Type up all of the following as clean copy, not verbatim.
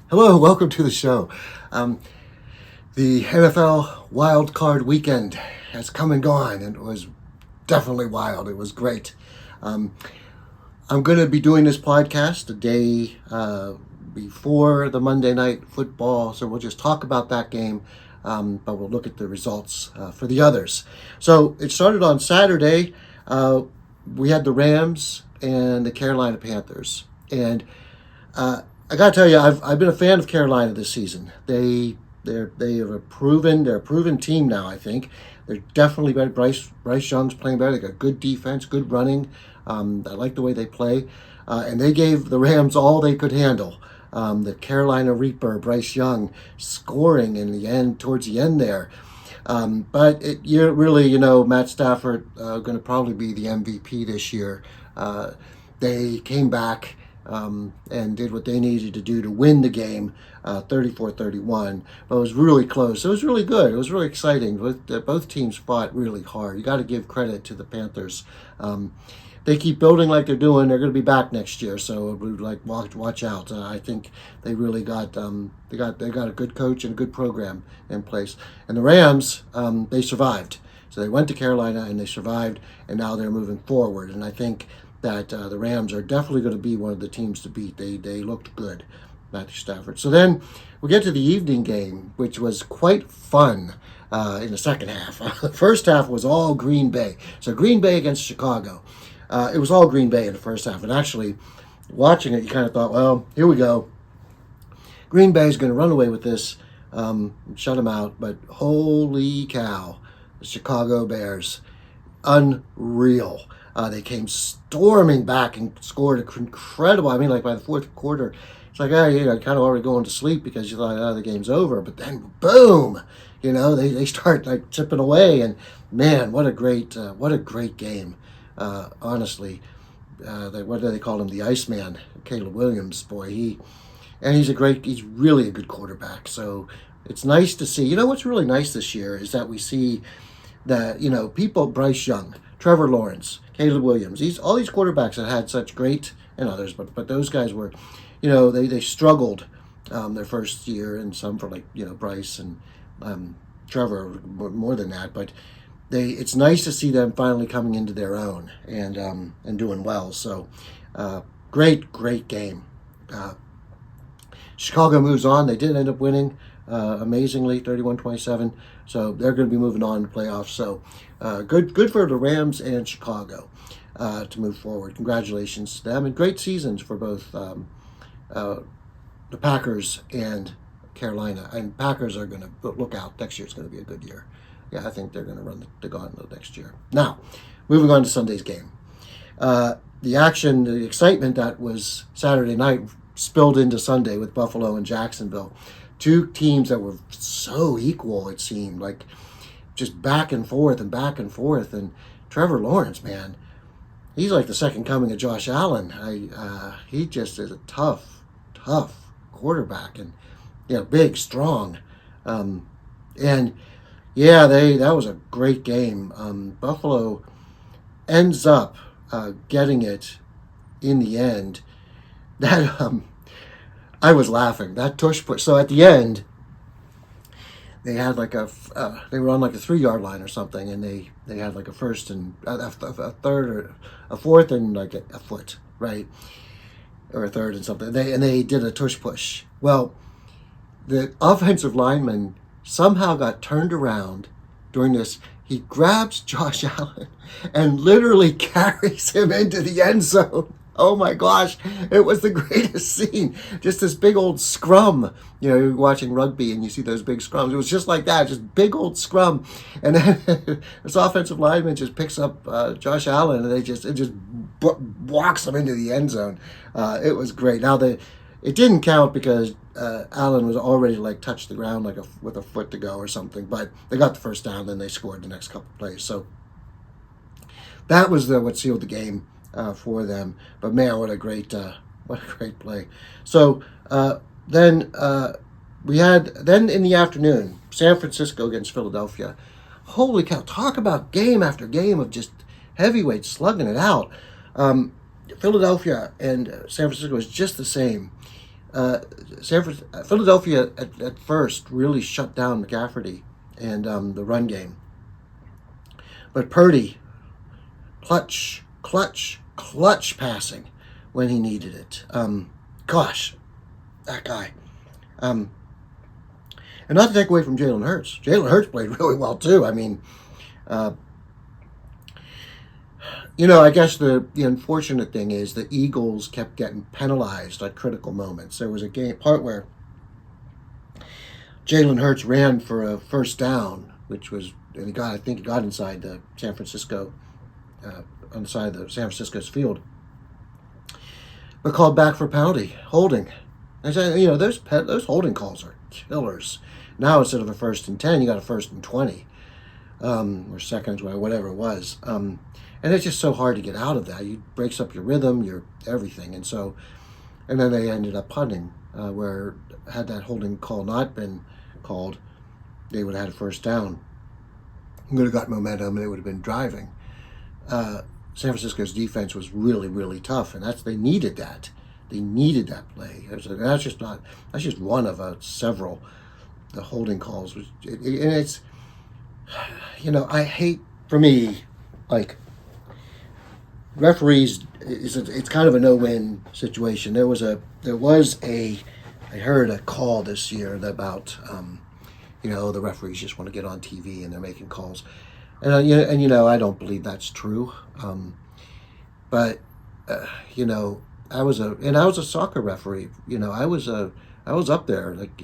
Hello, welcome to the show. The NFL Wild Card Weekend has come and gone, and it was definitely wild. It was great. Um, I'm going to be doing this podcast the day before the Monday Night Football, so we'll just talk about that game, but we'll look at the results for the others. So it started on Saturday. We had the Rams and the Carolina Panthers, and I gotta tell you, I've been a fan of Carolina this season. They're a proven team now. I think they're definitely better. Bryce Young's playing better. They got good defense, good running. I like the way they play, and they gave the Rams all they could handle. The Carolina Reaper, Bryce Young, scoring in the end, towards the end there. But you're really, Matt Stafford going to probably be the MVP this year. They came back and did what they needed to do to win the game, 34-31. But it was really close. It was really good. It was really exciting. Both teams fought really hard. You got to give credit to the Panthers. They keep building like they're doing. They're going to be back next year, so watch out. I think they really got they got a good coach and a good program in place. And the Rams, they survived. So they went to Carolina and they survived, and now they're moving forward. And I think that the Rams are definitely going to be one of the teams to beat. They looked good, Matthew Stafford. So then we get to the evening game, which was quite fun in the second half. The first half was all Green Bay. So Green Bay against Chicago. It was all Green Bay in the first half. And actually, watching it, you kind of thought, well, here we go. Green Bay is going to run away with this, shut them out. But holy cow, the Chicago Bears, unreal. They came storming back and scored incredible. I mean, like by the fourth quarter, it's like, kind of already going to sleep because you thought, the game's over. But then, boom, they start like chipping away. And man, what a great game. Honestly, what do they call him? The Iceman, Caleb Williams. Boy, he's really a good quarterback. So it's nice to see. What's really nice this year is that we see that people, Bryce Young, Trevor Lawrence, Caleb Williams, all these quarterbacks that had such great, and others, but those guys were, they struggled their first year, and some for Bryce and Trevor more than that, but it's nice to see them finally coming into their own and doing well. So great game. Chicago moves on. They did end up winning amazingly, 31-27. So they're going to be moving on to playoffs. So good for the Rams and Chicago to move forward. Congratulations to them, and great seasons for both the Packers and Carolina. And Packers are going to look out. Next year is going to be a good year. Yeah, I think they're going to run the gauntlet next year. Now, moving on to Sunday's game. The action, the excitement that was Saturday night spilled into Sunday with Buffalo and Jacksonville. Two teams that were so equal, it seemed, like just back and forth. And Trevor Lawrence, man, he's like the second coming of Josh Allen. He just is a tough quarterback, and big, strong, and yeah, that was a great game. Buffalo ends up getting it in the end. That I was laughing. That tush push. So at the end, they had they were on like a 3-yard line or something, and they had like a first and a third or a fourth and like a foot, right, or a third and something. They did a tush push. Well, the offensive lineman somehow got turned around during this. He grabs Josh Allen and literally carries him into the end zone. Oh my gosh, it was the greatest scene. Just this big old scrum. You're watching rugby and you see those big scrums. It was just like that, just big old scrum. And then this offensive lineman just picks up Josh Allen, and it just walks him into the end zone. It was great. Now, it didn't count because Allen was already touched the ground with a foot to go or something. But they got the first down, then they scored the next couple plays. So that was what sealed the game for them. But man, what a great play. So then we had in the afternoon, San Francisco against Philadelphia. Holy cow! Talk about game after game of just heavyweights slugging it out. Philadelphia and San Francisco is just the same. Philadelphia at first really shut down McCaffrey and the run game. But Purdy, clutch passing when he needed it. Gosh, that guy. And not to take away from Jalen Hurts. Jalen Hurts played really well too. I mean, I guess the unfortunate thing is the Eagles kept getting penalized at critical moments. There was a part where Jalen Hurts ran for a first down, and I think he got inside the San Francisco, on the side of the San Francisco's field, but called back for penalty, holding. I said, those holding calls are killers. Now instead of a 1st and 10, you got a 1st and 20, or second, whatever it was. And it's just so hard to get out of that. It breaks up your rhythm, your everything. And then they ended up punting, where had that holding call not been called, they would have had a first down. Would have got momentum, and they would have been driving. San Francisco's defense was really, really tough, and they needed that. They needed that play. That's just one of several the holding calls. And it's, I hate, for me, like, referees, it's kind of a no-win situation. There was I heard a call this year about, the referees just want to get on TV and they're making calls, and I don't believe that's true. But I was a soccer referee. I was up there, like,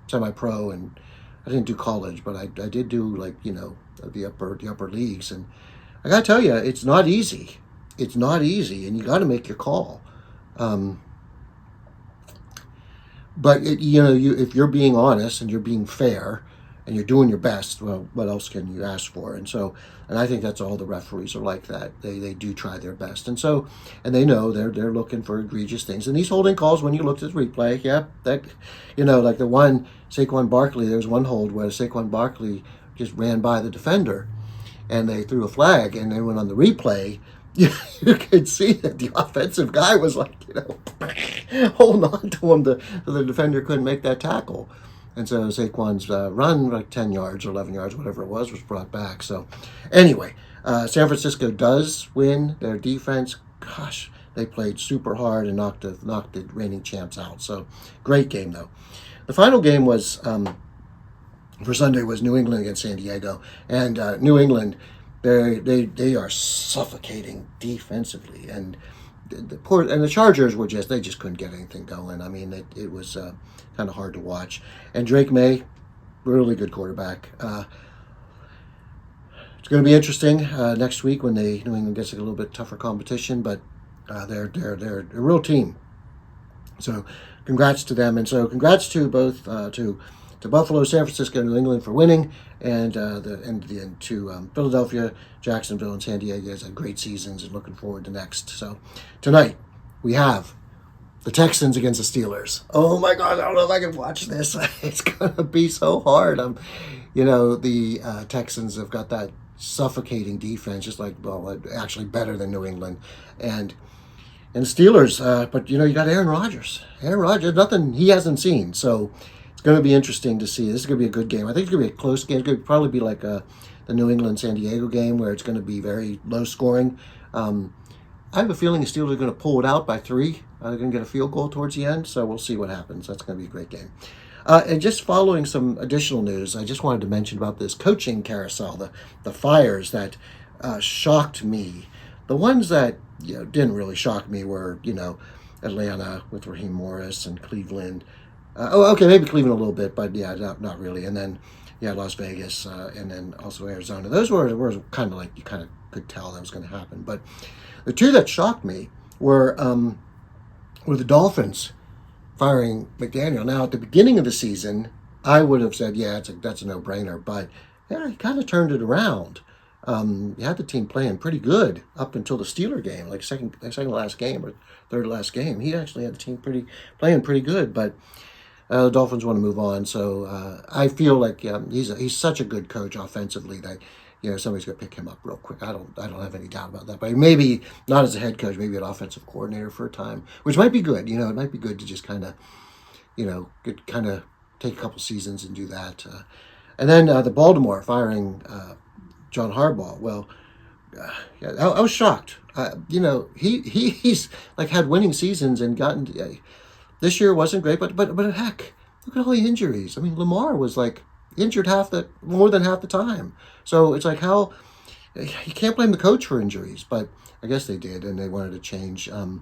semi-pro, and I didn't do college, but I did do, like, the upper leagues, and I gotta tell you, it's not easy. It's not easy, and you got to make your call. But if you're being honest and you're being fair and you're doing your best, well, what else can you ask for? And I think that's all the referees are like that. They do try their best, and they know they're looking for egregious things. And these holding calls, when you looked at the replay, like the one Saquon Barkley, there was one hold where Saquon Barkley just ran by the defender, and they threw a flag, and then went on the replay. You could see that the offensive guy was like, holding on to him. So the defender couldn't make that tackle. And so Saquon's run, like 10 yards or 11 yards, whatever it was brought back. So anyway, San Francisco does win. Their defense, gosh, they played super hard and knocked the reigning champs out. So great game, though. The final game was, for Sunday, was New England against San Diego. And New England, they are suffocating defensively, and the Chargers they just couldn't get anything going. I mean, it was kind of hard to watch. And Drake May, really good quarterback. It's going to be interesting next week when New England gets a little bit tougher competition, but they're a real team. So congrats to them, and so congrats to both to Buffalo, San Francisco, New England for winning, and to Philadelphia, Jacksonville, and San Diego has had great seasons, and looking forward to next. So tonight we have the Texans against the Steelers. Oh my God, I don't know if I can watch this. It's gonna be so hard. The Texans have got that suffocating defense, just actually better than New England, and Steelers. But you got Aaron Rodgers. Aaron Rodgers, nothing he hasn't seen. So it's going to be interesting to see. This is going to be a good game. I think it's going to be a close game. It's going to probably be like the New England-San Diego game, where it's going to be very low scoring. I have a feeling the Steelers are going to pull it out by 3. They're going to get a field goal towards the end, so we'll see what happens. That's going to be a great game. And just following some additional news, I just wanted to mention about this coaching carousel, the fires that shocked me. The ones that didn't really shock me were, Atlanta with Raheem Morris, and Cleveland. Maybe Cleveland a little bit, but yeah, not really. And then, Las Vegas, and then also Arizona. Those were kind of like, you kind of could tell that was going to happen. But the two that shocked me were the Dolphins firing McDaniel. Now, at the beginning of the season, I would have said, that's a no-brainer. But he kind of turned it around. You had the team playing pretty good up until the Steeler game, like second last game or third last game. He actually had the team playing pretty good, but the Dolphins want to move on. So I feel like he's such a good coach offensively that somebody's going to pick him up real quick. I don't have any doubt about that. But maybe not as a head coach, maybe an offensive coordinator for a time, which might be good. It might be good to just kind of, take a couple seasons and do that. And then the Baltimore firing John Harbaugh. Well, yeah, I was shocked. He's like had winning seasons and gotten. This year wasn't great, but heck, look at all the injuries. I mean, Lamar was like injured more than half the time. So it's like how you can't blame the coach for injuries, but I guess they did, and they wanted to change. And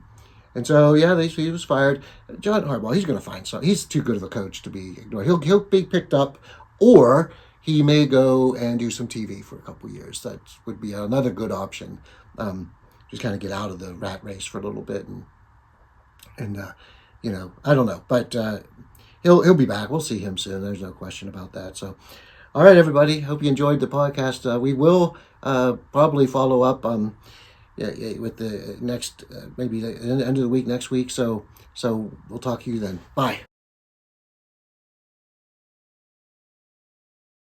so he was fired. John Harbaugh, he's going to find something. He's too good of a coach to be ignored. He'll be picked up, or he may go and do some TV for a couple of years. That would be another good option. Just kind of get out of the rat race for a little bit, and I don't know, but he'll be back. We'll see him soon. There's no question about that. So, all right, everybody. Hope you enjoyed the podcast. We will probably follow up with the next maybe the end of the week next week. So we'll talk to you then. Bye.